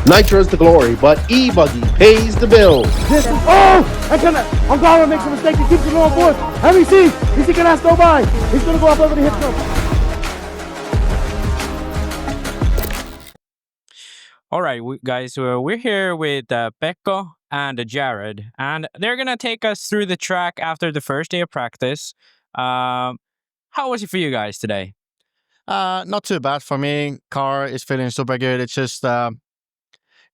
Nitro's the glory, but E-Buggy pays the bills. This is, I'm going to make a mistake. He keeps it on board. Let me see. Is he going to go by? He's going to go up over the hip jump. All right, guys, we're here with Pekko and Jared, and they're going to take us through the track after the first day of practice. How was it for you guys today? Not too bad for me. Car is feeling super good. It's just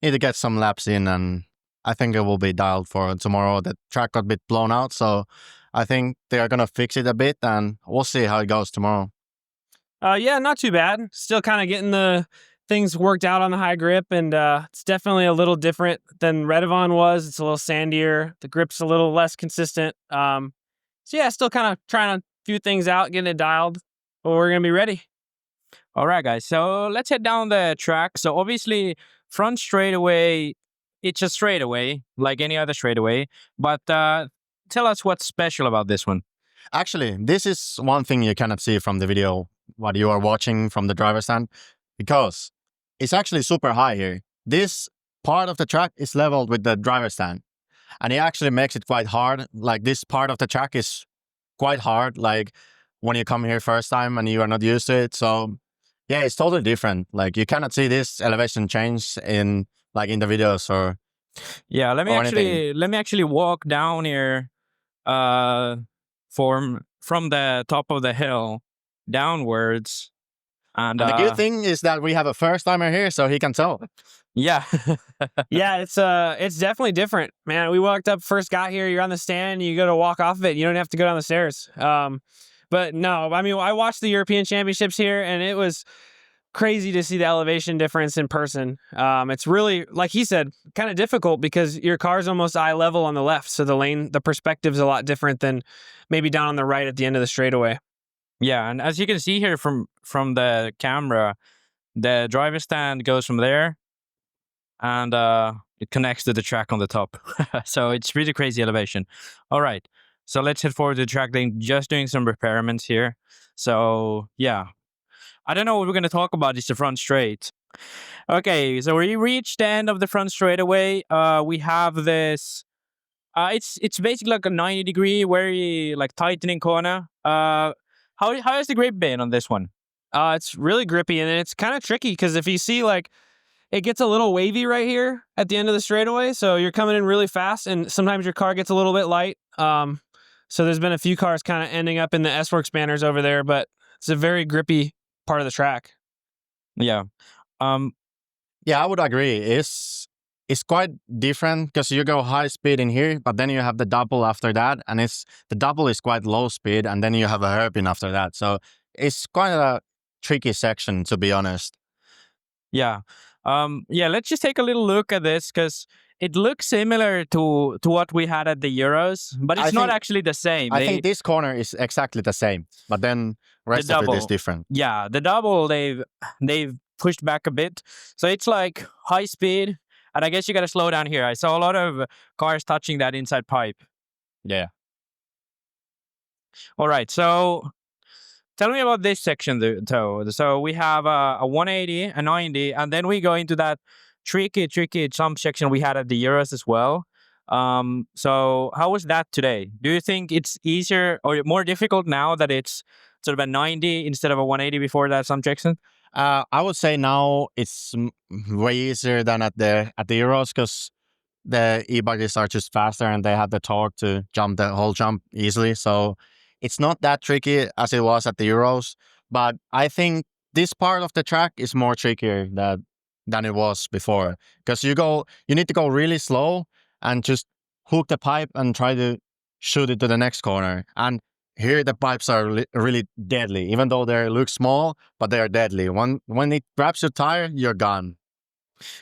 need to get some laps in, and I think it will be dialed for tomorrow. The track got a bit blown out, so I think they are going to fix it a bit, and we'll see how it goes tomorrow. Yeah, not too bad. Still kind of getting the things worked out on the high grip, and it's definitely a little different than Redivon was. It's a little sandier. The grip's a little less consistent. So yeah, still kind of trying a few things out, getting it dialed, but we're going to be ready. All right, guys, so let's head down the track. So obviously, front straightaway, it's a straightaway, like any other straightaway, but tell us what's special about this one. Actually, this is one thing you cannot see from the video, what you are watching from the driver's stand, because it's actually super high here. This part of the track is leveled with the driver's stand, and it actually makes it quite hard. Like, this part of the track is quite hard, like when you come here first time and you are not used to it. So yeah, it's totally different. Like, you cannot see this elevation change in the videos or yeah. Let me actually walk down here, from the top of the hill downwards. And the good thing is that we have a first timer here, so he can tell. Yeah. Yeah, it's definitely different, man. We walked up, first got here, you're on the stand, you go to walk off of it, you don't have to go down the stairs. But no, I mean, I watched the European Championships here, and it was crazy to see the elevation difference in person. It's really, like he said, kind of difficult because your car's almost eye level on the left, so the perspective's a lot different than maybe down on the right at the end of the straightaway. Yeah, and as you can see here from the camera, the driver stand goes from there, and it connects to the track on the top. So it's pretty crazy elevation. All right, so let's head forward to the track. Just doing some repairments here. So yeah, I don't know what we're going to talk about. It's the front straight. Okay, so we reached the end of the front straightaway. We have this. It's basically like a 90-degree, very like tightening corner. How has the grip been on this one? It's really grippy, and it's kind of tricky because if you see, like, it gets a little wavy right here at the end of the straightaway, so you're coming in really fast, and sometimes your car gets a little bit light. So there's been a few cars kind of ending up in the S-Works banners over there, but it's a very grippy part of the track. Yeah. Yeah, I would agree. It's quite different because you go high speed in here, but then you have the double after that, and the double is quite low speed, and then you have a hairpin after that. So it's quite a tricky section, to be honest. Yeah. Yeah, let's just take a little look at this because it looks similar to what we had at the Euros, but it's not actually the same. I think this corner is exactly the same, but then rest of it is different. Yeah, the double, they've pushed back a bit. So it's like high speed. And I guess you got to slow down here. I saw a lot of cars touching that inside pipe. Yeah. All right. So tell me about this section, though. So we have a 180, a 90, and then we go into that tricky jump section we had at the Euros as well. So how was that today? Do you think it's easier or more difficult now that it's sort of a 90 instead of a 180 before that jump section? I would say now it's way easier than at the Euros because the e-buggies are just faster and they have the torque to jump the whole jump easily. So it's not that tricky as it was at the Euros. But I think this part of the track is more trickier than it was before because you need to go really slow and just hook the pipe and try to shoot it to the next corner. And here the pipes are really deadly, even though they look small, but they are deadly. When it grabs your tire, you're gone.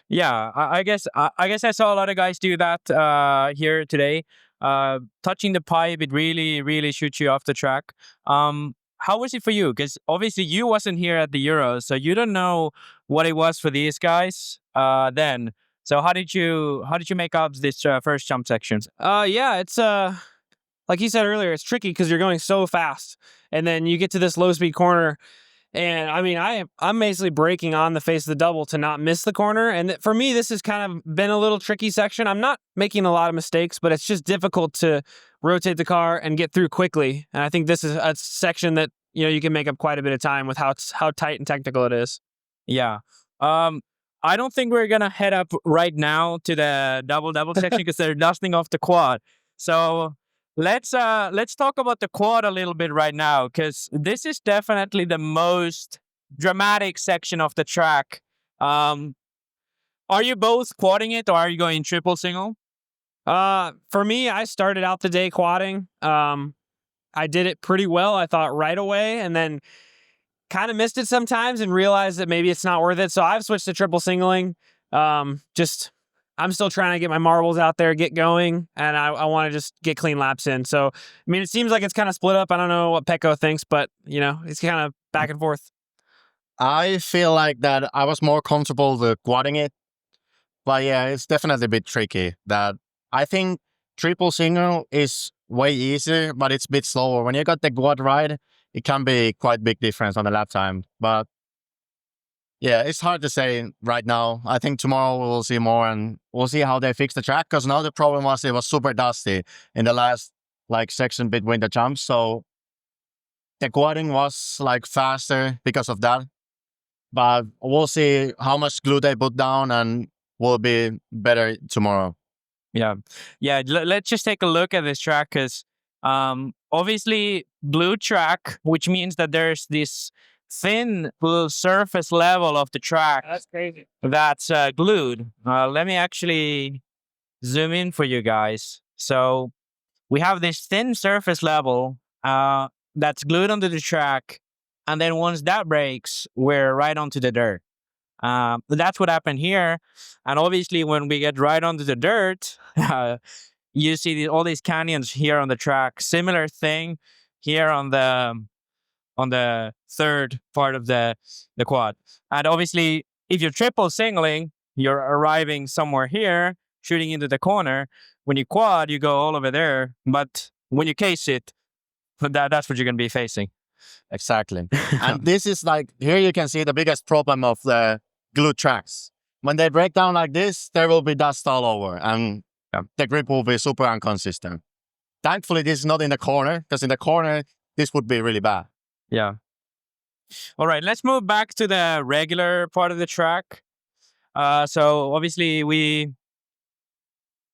Yeah, I guess I saw a lot of guys do that here today. Touching the pipe, it really shoots you off the track. How was it for you? Because obviously you wasn't here at the Euros, so you don't know what it was for these guys then. So how did you make up this first jump sections? Yeah, it's like you said earlier, it's tricky because you're going so fast, and then you get to this low speed corner, And I mean, I'm basically braking on the face of the double to not miss the corner. And for me, this has kind of been a little tricky section. I'm not making a lot of mistakes, but it's just difficult to rotate the car and get through quickly. And I think this is a section that, you know, you can make up quite a bit of time with how tight and technical it is. Yeah. I don't think we're gonna head up right now to the double section because they're dusting off the quad. So let's talk about the quad a little bit right now, because this is definitely the most dramatic section of the track. Are you both quadding it, or are you going triple single? For me, I started out the day quadding. I did it pretty well, I thought, right away, and then kind of missed it sometimes and realized that maybe it's not worth it. So I've switched to triple singling. I'm still trying to get my marbles out there, get going, and I want to just get clean laps in. So, I mean, it seems like it's kind of split up. I don't know what Pekko thinks, but, you know, it's kind of back and forth. I feel like that I was more comfortable with quadding it. But yeah, it's definitely a bit tricky. That I think triple single is way easier, but it's a bit slower. When you got the quad ride, it can be quite big difference on the lap time. But yeah, it's hard to say right now. I think tomorrow we'll see more, and we'll see how they fix the track. Because now the problem was it was super dusty in the last section between the jumps. So the quadding was faster because of that. But we'll see how much glue they put down, and will be better tomorrow. Yeah. Let's just take a look at this track, because obviously glue track, which means that there's this thin little surface level of the track. That's crazy. That's glued. Let me actually zoom in for you guys. So we have this thin surface level that's glued onto the track, and then once that breaks, we're right onto the dirt. That's what happened here. And obviously, when we get right onto the dirt, you see all these canyons here on the track. Similar thing here on the third part of the quad. And obviously, if you're triple singling, you're arriving somewhere here, shooting into the corner. When you quad, you go all over there. But when you case it, that's what you're going to be facing. Exactly. And this is here you can see the biggest problem of the glue tracks. When they break down like this, there will be dust all over, and the grip will be super inconsistent. Thankfully, this is not in the corner, because in the corner, this would be really bad. Yeah. All right, let's move back to the regular part of the track. So obviously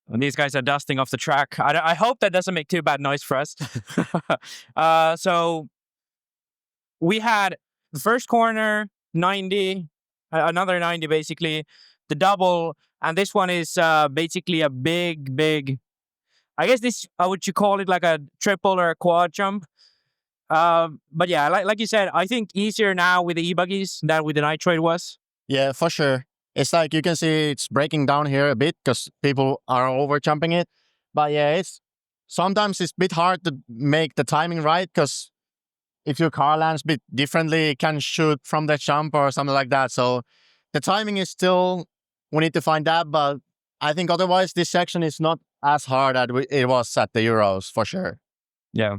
these guys are dusting off the track. I hope that doesn't make too bad noise for us. So we had the first corner, 90, another 90 basically, the double, and this one is basically a big, I guess this, would you call it like a triple or a quad jump? But yeah, like you said, I think easier now with the E-Buggies than with the Nitroid was. Yeah, for sure. It's you can see it's breaking down here a bit because people are over jumping it. But yeah, sometimes it's a bit hard to make the timing right, because if your car lands a bit differently, it can shoot from the jump or something like that. So the timing is still, we need to find that. But I think otherwise this section is not as hard as it was at the Euros, for sure. Yeah.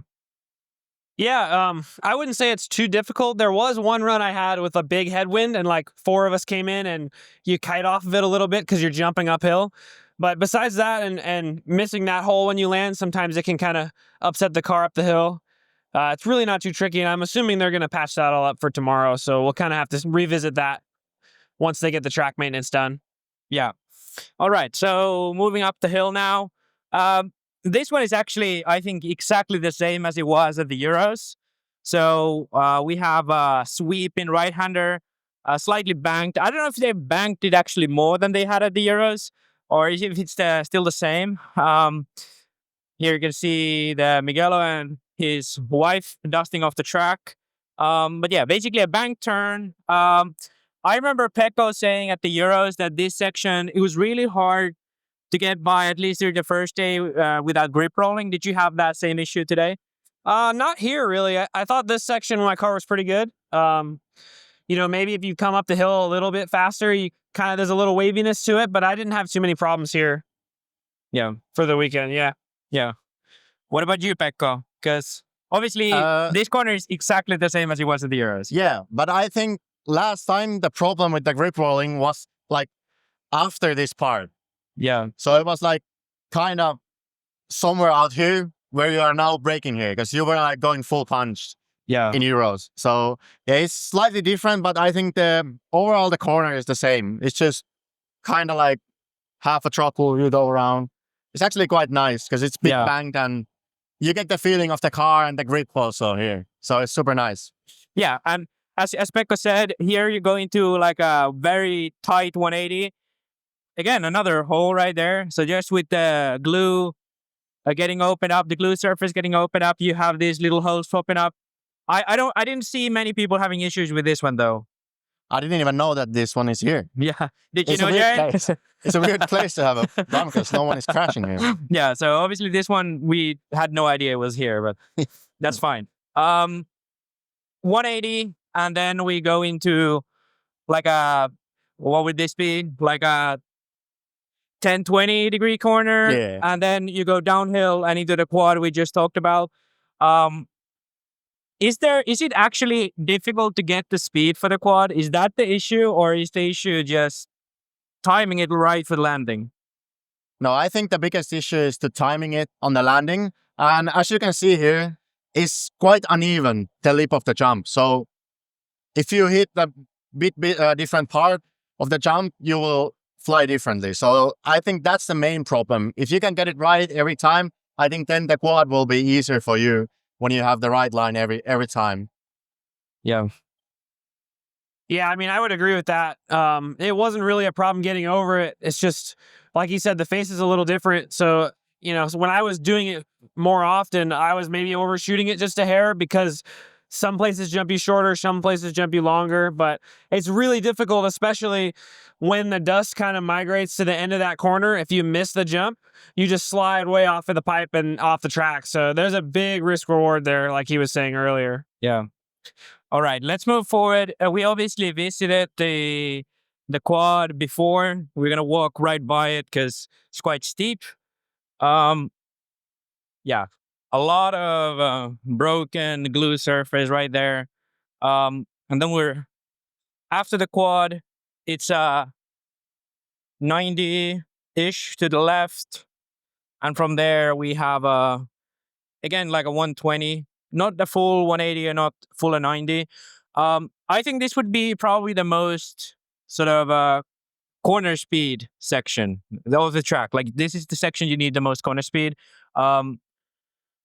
Yeah, I wouldn't say it's too difficult. There was one run I had with a big headwind, and 4 of us came in, and you kite off of it a little bit because you're jumping uphill. But besides that, and missing that hole when you land, sometimes it can kind of upset the car up the hill. It's really not too tricky, and I'm assuming they're going to patch that all up for tomorrow. So we'll kind of have to revisit that once they get the track maintenance done. Yeah. All right. So moving up the hill now. This one is actually, I think, exactly the same as it was at the Euros. So we have a sweep in right-hander, slightly banked. I don't know if they banked it actually more than they had at the Euros, or if it's still the same. Here you can see the Miguelo and his wife dusting off the track. But yeah, basically a bank turn. I remember Pekko saying at the Euros that this section, it was really hard to get by, at least through the first day, without grip rolling. Did you have that same issue today? Not here, really. I thought this section of my car was pretty good. Maybe if you come up the hill a little bit faster, there's a little waviness to it, but I didn't have too many problems here. Yeah. For the weekend, yeah. Yeah. What about you, Pekko? Because Obviously, this corner is exactly the same as it was at the Euros. Yeah, but I think last time the problem with the grip rolling was like after this part. Yeah. So it was like kind of somewhere out here where you are now braking here because you were like going full punch Yeah. in Euros. So yeah, it's slightly different, but I think the overall the corner is the same. It's just kind of like half a throttle you go around. It's actually quite nice because it's big banked and you get the feeling of the car and the grip also here. So it's super nice. Yeah, and as Pekko said, here you go into like a very tight 180. Again, another hole right there. So just with the glue getting opened up, the glue surface getting opened up, you have these little holes popping up. I didn't see many people having issues with this one though. I didn't even know that this one is here. Yeah. Did you It's know, a weird Jared? place. It's a weird place to have a run because no one is crashing here. Yeah, so obviously this one we had no idea it was here, but that's fine. 180, and then we go into like a, what would this be? Like a 10, 20 degree corner. Yeah. And then you go downhill and into the quad we just talked about. Is it actually difficult to get the speed for the quad? Is that the issue, or is the issue just timing it right for the landing? No, I think the biggest issue is the timing it on the landing. And as you can see here, it's quite uneven, the lip of the jump. So if you hit the bit different part of the jump, you will fly differently. So I think that's the main problem. If you can get it right every time, I think then the quad will be easier for you when you have the right line every time. Yeah. Yeah, I mean, I would agree with that. It wasn't really a problem getting over it. It's just, like he said, the face is a little different. So, so when I was doing it more often, I was maybe overshooting it just a hair because some places jump you shorter, some places jump you longer. But it's really difficult, especially when the dust kind of migrates to the end of that corner. If you miss the jump, you just slide way off of the pipe and off the track. So there's a big risk reward there, like he was saying earlier. Yeah. All right, let's move forward. We obviously visited the quad before. We're gonna walk right by it because it's quite steep. Yeah, a lot of broken glue surface right there. And then we're after the quad. It's 90-ish to the left, and from there we have again like a 120. Not the full 180 and not full of 90. I think this would be probably the most sort of corner speed section of the track. Like this is the section you need the most corner speed. I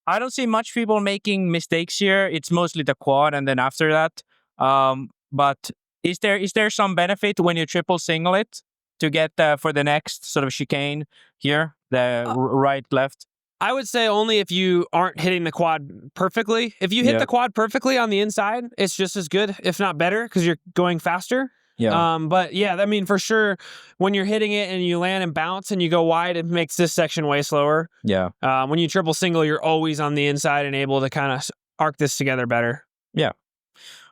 don't see much people making mistakes here. It's mostly the quad and then after that. But is there some benefit when you triple single it to get for the next sort of chicane here, the right, left? I would say only if you aren't hitting the quad perfectly. If you hit the quad perfectly on the inside, it's just as good, if not better, because you're going faster. Yeah. But yeah, I mean, for sure, when you're hitting it and you land and bounce and you go wide, it makes this section way slower. Yeah. When you triple single, you're always on the inside and able to kind of arc this together better. Yeah.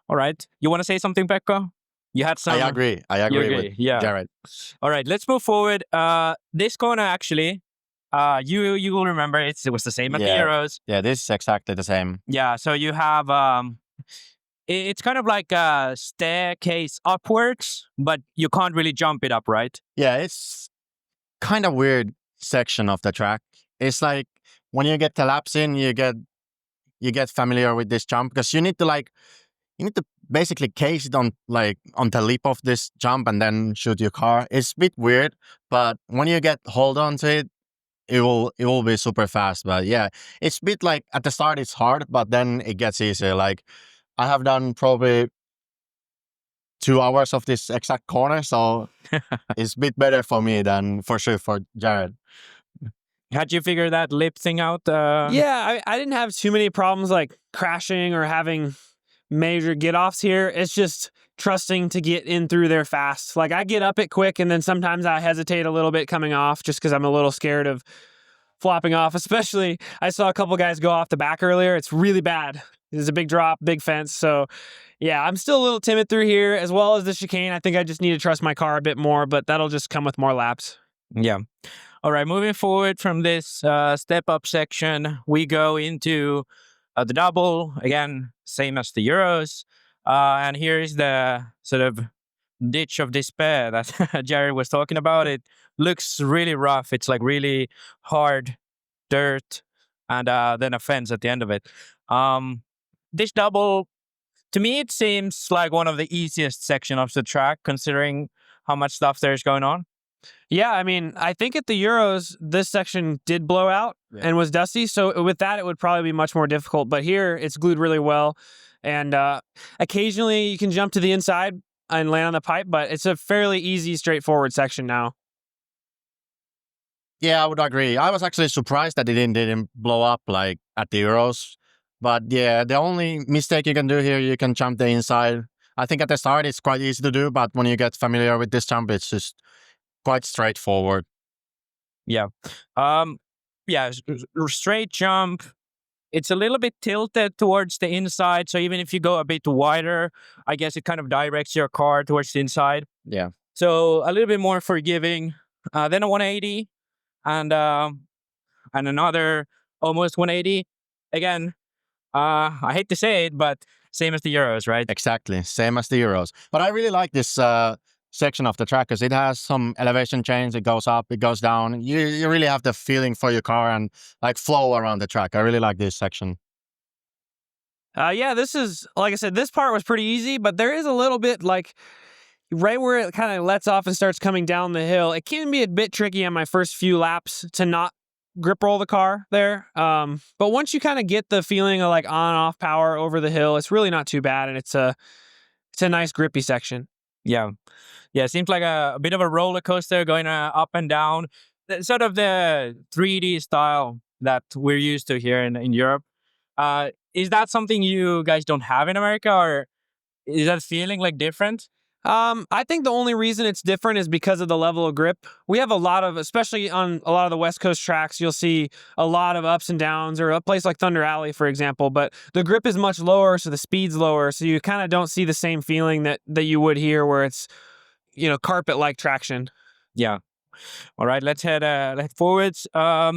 All right. You want to say something, Pekko? You had some. I agree with Jared. All right. Let's move forward. This corner actually. You will remember it was the same at the Euros. Yeah, this is exactly the same. Yeah, so you have it's kind of like a staircase upwards, but you can't really jump it up, right? Yeah, it's kind of weird section of the track. It's like when you get the laps in, you get familiar with this jump because you need to basically case it on the lip of this jump and then shoot your car. It's a bit weird, but when you get hold on to it, it will be super fast. But yeah, it's a bit like at the start it's hard, but then it gets easier. Like I have done probably 2 hours of this exact corner, so it's a bit better for me than for sure for Jared. How'd you figure that lip thing out? Yeah, I didn't have too many problems like crashing or having major get-offs here. It's just trusting to get in through there fast. Like I get up it quick and then sometimes I hesitate a little bit coming off just because I'm a little scared of flopping off. Especially I saw a couple guys go off the back earlier. It's really bad. There's a big drop, big fence. So yeah, I'm still a little timid through here as well as the chicane. I think I just need to trust my car a bit more, but that'll just come with more laps. Yeah. All right, moving forward from this step-up section, we go into The double, again, same as the Euros. And here is the sort of ditch of despair that Jared was talking about. It looks really rough. It's like really hard dirt, and then a fence at the end of it. This double, to me, it seems like one of the easiest section of the track, considering how much stuff there's going on. Yeah, I mean, I think at the Euros, this section did blow out and was dusty. So with that, it would probably be much more difficult. But here, it's glued really well. And occasionally, you can jump to the inside and land on the pipe, but it's a fairly easy, straightforward section now. Yeah, I would agree. I was actually surprised that it didn't blow up like at the Euros. But yeah, the only mistake you can do here, you can jump the inside. I think at the start it's quite easy to do, but when you get familiar with this jump, it's just quite straightforward. Yeah. Straight jump. It's a little bit tilted towards the inside. So even if you go a bit wider, I guess it kind of directs your car towards the inside. Yeah. So a little bit more forgiving. Then a 180 and another almost 180. Again, I hate to say it, but same as the Euros, right? Exactly, same as the Euros. But I really like this section of the track because it has some elevation change. It goes up, it goes down. You really have the feeling for your car and like flow around the track. I really like this section. Yeah, this is, like I said, this part was pretty easy, but there is a little bit like right where it kind of lets off and starts coming down the hill. It can be a bit tricky on my first few laps to not grip roll the car there. But once you kind of get the feeling of like on and off power over the hill, it's really not too bad. And it's a nice grippy section. Yeah. Yeah, it seems like a bit of a roller coaster going up and down. Sort of the 3D style that we're used to here in Europe. Is that something you guys don't have in America, or is that feeling like different? I think the only reason it's different is because of the level of grip. We have a lot of, especially on a lot of the West Coast tracks, you'll see a lot of ups and downs, or a place like Thunder Alley, for example, but the grip is much lower, so the speed's lower, so you kind of don't see the same feeling that you would here where it's, carpet-like traction. Yeah. All right, let's head forwards. Now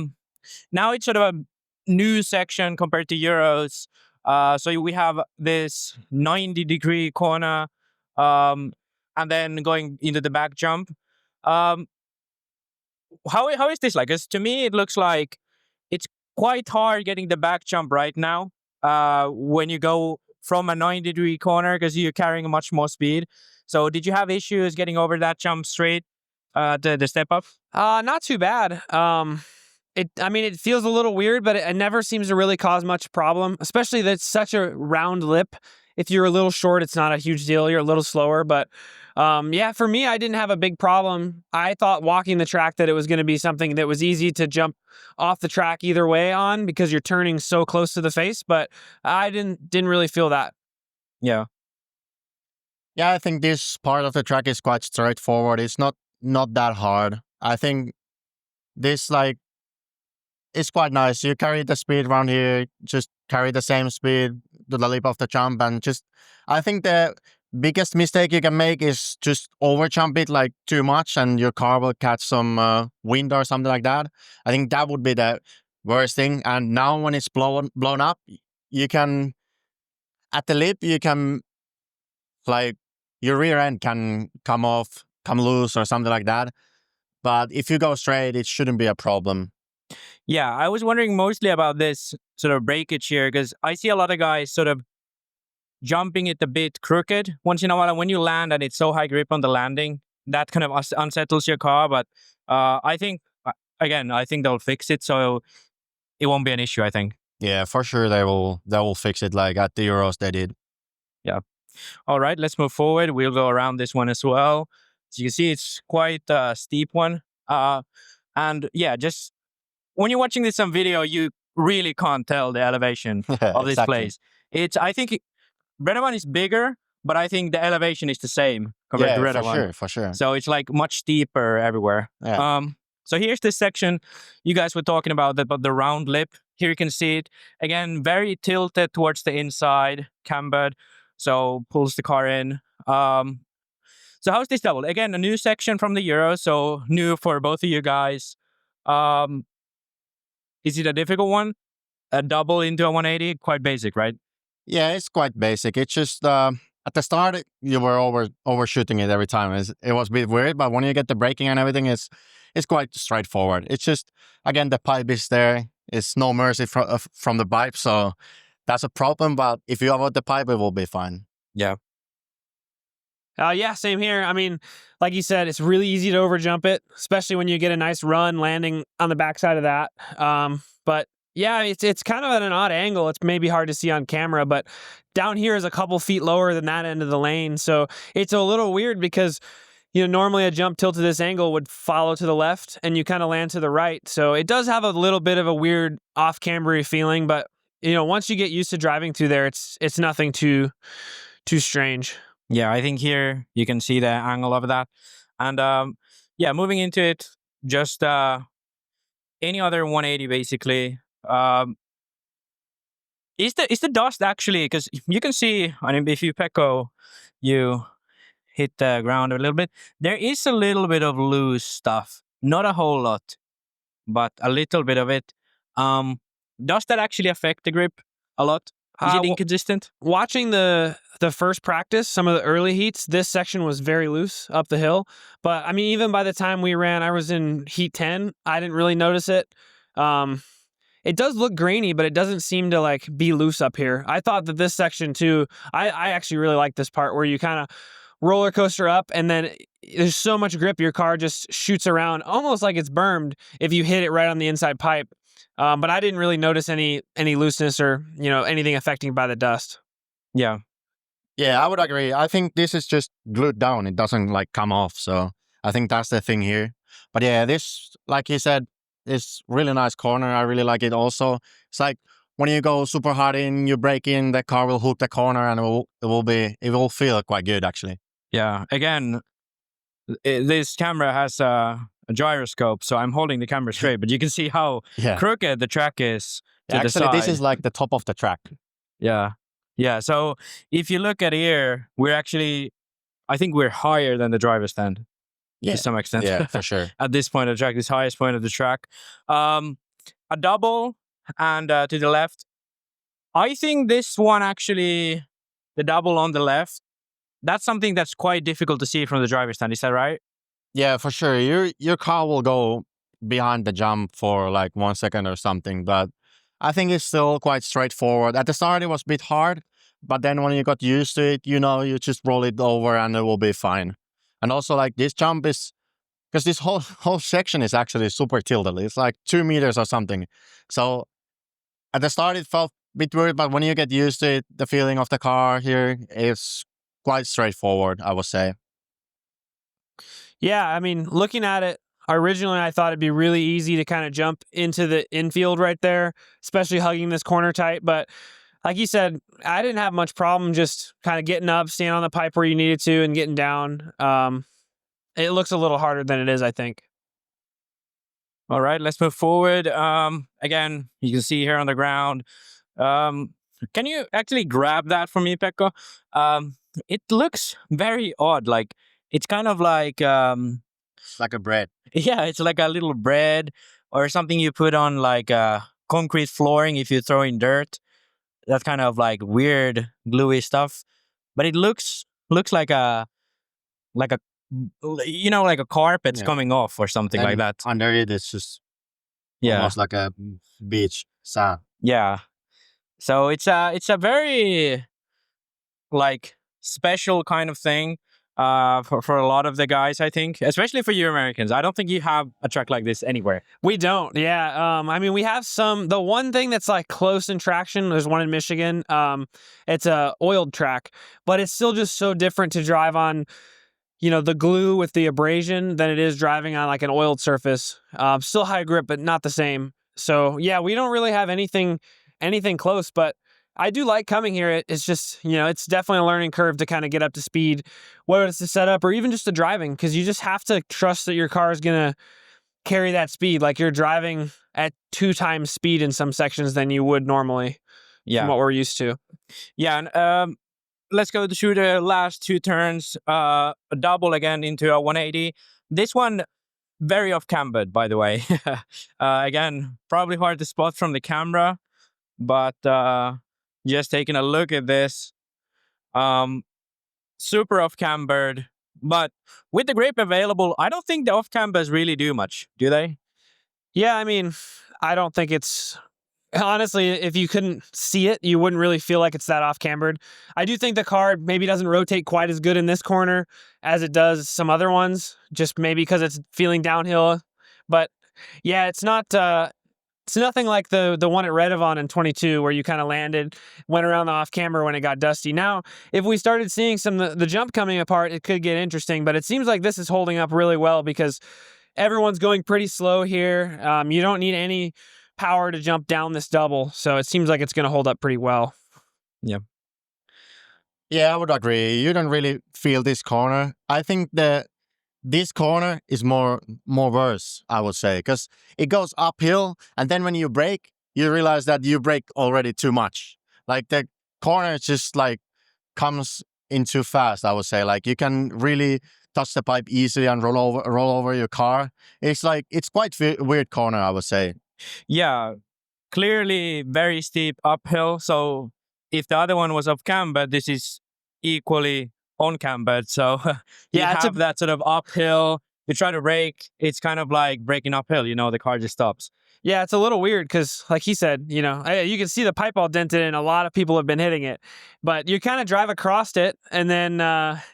it's sort of a new section compared to Euros. So we have this 90-degree corner, and then going into the back jump. How is this like? Because to me, it looks like it's quite hard getting the back jump right now when you go from a 90-degree corner because you're carrying much more speed. So did you have issues getting over that jump straight, the step up? Not too bad. It feels a little weird, but it never seems to really cause much problem, especially that it's such a round lip. If you're a little short, it's not a huge deal. You're a little slower, but for me, I didn't have a big problem. I thought walking the track that it was going to be something that was easy to jump off the track either way on because you're turning so close to the face, but I didn't really feel that. Yeah. Yeah, I think this part of the track is quite straightforward. It's not that hard. I think this it's quite nice. You carry the speed around here, just carry the same speed to the lip of the jump, and I think the biggest mistake you can make is just over jump it like too much and your car will catch some wind or something like that. I think that would be the worst thing. And now when it's blown up, you can, at the lip, you can your rear end can come loose or something like that. But if you go straight, it shouldn't be a problem. Yeah, I was wondering mostly about this sort of breakage here because I see a lot of guys sort of jumping it a bit crooked once in a while. And when you land and it's so high grip on the landing, that kind of unsettles your car. But I think they'll fix it, so it won't be an issue, I think. Yeah, for sure they will fix it like at the Euros they did. Yeah. All right, let's move forward. We'll go around this one as well. As you can see, it's quite a steep one. And yeah, just when you're watching this on video, you really can't tell the elevation of this place. I think Redovan is bigger, but I think the elevation is the same compared to Redovan. For sure. So it's like much steeper everywhere. Yeah. So here's this section you guys were talking about the round lip. Here you can see it. Again, very tilted towards the inside, cambered. So pulls the car in. So how's this double? Again, a new section from the Euro, so new for both of you guys. Is it a difficult one? a double into a 180, quite basic, right? Yeah, it's quite basic. It's just at the start you were overshooting it every time. It was a bit weird, but when you get the braking and everything, it's quite straightforward. It's just again the pipe is there. It's no mercy from the pipe, so that's a problem. But if you avoid the pipe, it will be fine. Yeah. Yeah, same here. I mean, like you said, it's really easy to overjump it, especially when you get a nice run landing on the backside of that. But yeah, it's kind of at an odd angle. It's maybe hard to see on camera, but down here is a couple feet lower than that end of the lane. So it's a little weird because, normally a jump tilt to this angle would follow to the left and you kind of land to the right. So it does have a little bit of a weird off-cambery feeling, but once you get used to driving through there, it's nothing too strange. Yeah, I think here you can see the angle of that. And yeah, moving into it, just any other 180 basically. Is the dust actually, because you can see, I mean, if you Pekko, you hit the ground a little bit, there is a little bit of loose stuff. Not a whole lot, but a little bit of it. Does that actually affect the grip a lot? Is it inconsistent? Watching the first practice, some of the early heats, this section was very loose up the hill. But I mean, even by the time we ran, I was in heat 10. I didn't really notice it. It does look grainy, but it doesn't seem to be loose up here. I thought that this section too, I actually really like this part where you kind of roller coaster up and then there's so much grip, your car just shoots around almost like it's bermed if you hit it right on the inside pipe. But I didn't really notice any looseness or anything affecting by the dust. Yeah. Yeah, I would agree. I think this is just glued down. It doesn't come off. So I think that's the thing here. But yeah, this, like you said, is really nice corner. I really like it also. It's like when you go super hard in, you brake in, the car will hook the corner and it will feel quite good actually. Yeah. Again, this camera has a gyroscope, so I'm holding the camera straight, but you can see how crooked the track is to the side. Actually, this is like the top of the track. Yeah. Yeah. So if you look at here, I think we're higher than the driver's stand to some extent. Yeah, for sure. At this point of the track, this highest point of the track. A double and to the left. I think this one actually, the double on the left, that's something that's quite difficult to see from the driver's stand. Is that right? Yeah, for sure. Your car will go behind the jump for 1 second or something, but I think it's still quite straightforward. At the start, it was a bit hard, but then when you got used to it, you just roll it over and it will be fine. And also, this jump is, because this whole section is actually super tilted. It's 2 meters or something. So at the start, it felt a bit weird, but when you get used to it, the feeling of the car here is quite straightforward, I would say. Yeah, I mean, looking at it, originally I thought it'd be really easy to kind of jump into the infield right there, especially hugging this corner tight. But like you said, I didn't have much problem just kind of getting up, standing on the pipe where you needed to, and getting down. It looks a little harder than it is, I think. All right, let's move forward. Again, you can see here on the ground. Can you actually grab that for me, Pekko? It looks very odd. It's kind of like It's like a bread. yeah, it's like a little bread or something you put on concrete flooring if you throw in dirt. That kind of weird gluey stuff. But it looks like a like a carpet's coming off or something And like that. under it, it's just Yeah. almost like a beach sand. Yeah. So it's a very special kind of thing for a lot of the guys, I think, especially for you Americans. I don't think you have a track like this anywhere. We don't. Yeah. I mean, we have the one thing that's close in traction, there's one in Michigan. It's a oiled track, but it's still just so different to drive on, the glue with the abrasion than it is driving on an oiled surface. Still high grip, but not the same. So yeah, we don't really have anything close, but I do like coming here. It's just, it's definitely a learning curve to kind of get up to speed, whether it's the setup or even just the driving, because you just have to trust that your car is going to carry that speed. You're driving at 2 times speed in some sections than you would normally from what we're used to. Yeah, and let's go to the last 2 turns. A double again into a 180. This one, very off-cambered, by the way. Again, probably hard to spot from the camera. but just taking a look at this, super off-cambered. But with the grip available, I don't think the off-cambers really do much, do they? Yeah, I mean, I don't think it's honestly, if you couldn't see it, you wouldn't really feel like it's that off-cambered. I do think the car maybe doesn't rotate quite as good in this corner as it does some other ones, just maybe because it's feeling downhill. But yeah, it's not. It's nothing like the one at Redovon in 22 where you kind of landed, went around the off-camber when it got dusty. Now, if we started seeing some the jump coming apart, it could get interesting. But it seems like this is holding up really well because everyone's going pretty slow here. You don't need any power to jump down this double, so it seems like it's going to hold up pretty well. Yeah. Yeah, I would agree. You don't really feel this corner. I think this corner is more worse, I would say, because it goes uphill, and then when you brake, you realize that you brake already too much. Like the corner just like comes in too fast, I would say. Like you can really touch the pipe easily and roll over your car. It's like it's quite weird corner, I would say. Yeah, clearly very steep uphill. So if the other one was off camber, this is equally on cambered. So you Yeah, have that sort of uphill. You try to brake, it's kind of like braking uphill. The car just stops. Yeah, it's a little weird because, like he said, you can see the pipe all dented and a lot of people have been hitting it. But you kind of drive across it and then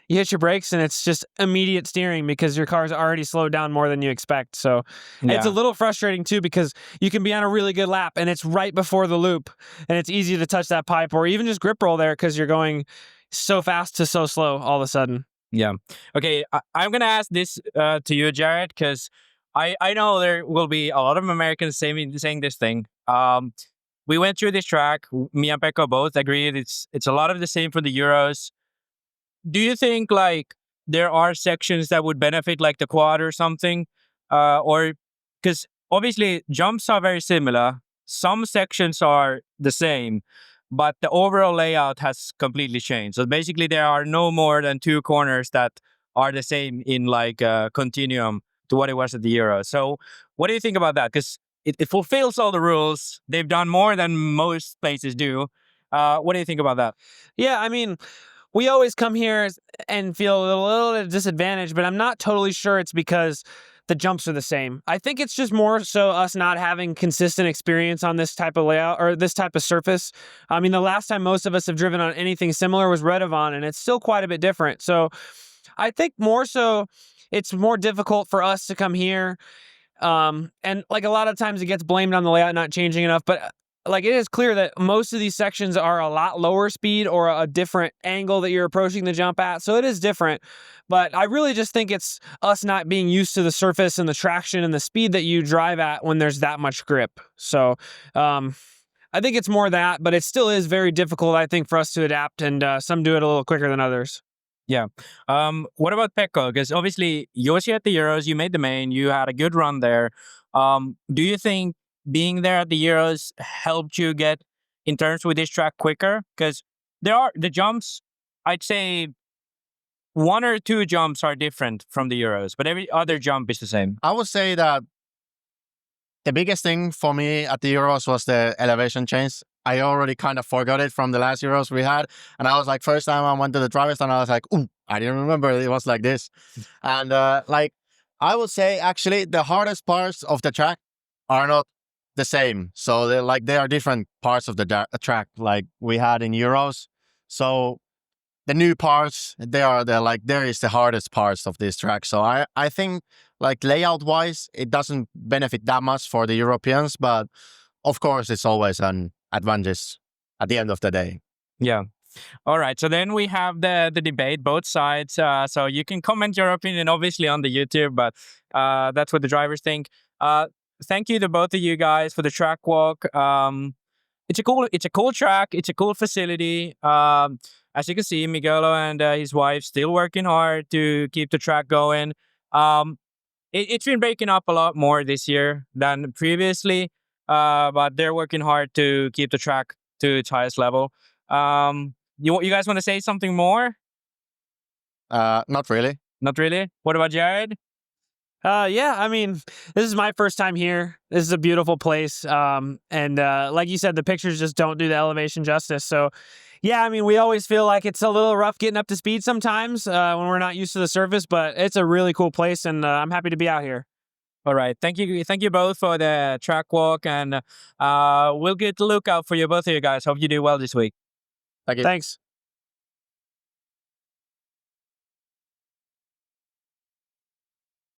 you hit your brakes and it's just immediate steering because your car's already slowed down more than you expect. So it's a little frustrating too because you can be on a really good lap and it's right before the loop and it's easy to touch that pipe or even just grip roll there because you're going so fast to so slow all of a sudden. Yeah. Okay, I'm going to ask this to you, Jared, because I know there will be a lot of Americans saying this thing. We went through this track. Me and Pekko both agreed it's a lot of the same for the Euros. Do you think like there are sections that would benefit like the quad or something? Or because obviously jumps are very similar. Some sections are the same, but the overall layout has completely changed. So basically there are no more than 2 corners that are the same in like continuum to what it was at the Euro. So what do you think about that? Because it fulfills all the rules. They've done more than most places do. What do you think about that? Yeah, I mean, we always come here and feel a little at a disadvantage, but I'm not totally sure it's because the jumps are the same. I think it's just more so us not having consistent experience on this type of layout or this type of surface. I mean, the last time most of us have driven on anything similar was Redovon, and it's still quite a bit different. So I think more so it's more difficult for us to come here. And like a lot of times it gets blamed on the layout not changing enough, but like it is clear that most of these sections are a lot lower speed or a different angle that you're approaching the jump at. So it is different, but I really just think it's us not being used to the surface and the traction and the speed that you drive at when there's that much grip. So, I think it's more that, but it still is very difficult, I think, for us to adapt, and some do it a little quicker than others. Yeah. What about Pekko? Because obviously you was here at the Euros, you made the main, you had a good run there. Do you think being there at the Euros helped you get in terms with this track quicker? Because there are the jumps, I'd say 1 or 2 jumps are different from the Euros, but every other jump is the same. I would say that the biggest thing for me at the Euros was the elevation change. I already kind of forgot it from the last Euros we had. And I was like, first time I went to the driver's stand, I was like, ooh, I didn't remember it was like this. And like, I would say actually the hardest parts of the track are not the same. So they are different parts of the track like we had in Euros. So the new parts, there is the hardest parts of this track. So I think like layout wise, it doesn't benefit that much for the Europeans, but of course it's always an advantage at the end of the day. Yeah. All right. So then we have the debate, both sides. So you can comment your opinion, obviously, on the YouTube, but that's what the drivers think. Thank you to both of you guys for the track walk. It's a cool track. It's a cool facility. As you can see, Miguelo and his wife still working hard to keep the track going. It's been breaking up a lot more this year than previously, but they're working hard to keep the track to its highest level. You guys want to say something more? Not really. Not really. What about Jared? Yeah, I mean, this is my first time here. This is a beautiful place. And like you said, the pictures just don't do the elevation justice. So, yeah, I mean, we always feel like it's a little rough getting up to speed sometimes when we're not used to the surface, but it's a really cool place, and I'm happy to be out here. All right. Thank you both for the track walk, and we'll get the lookout for you, both of you guys. Hope you do well this week. Thank you. Thanks.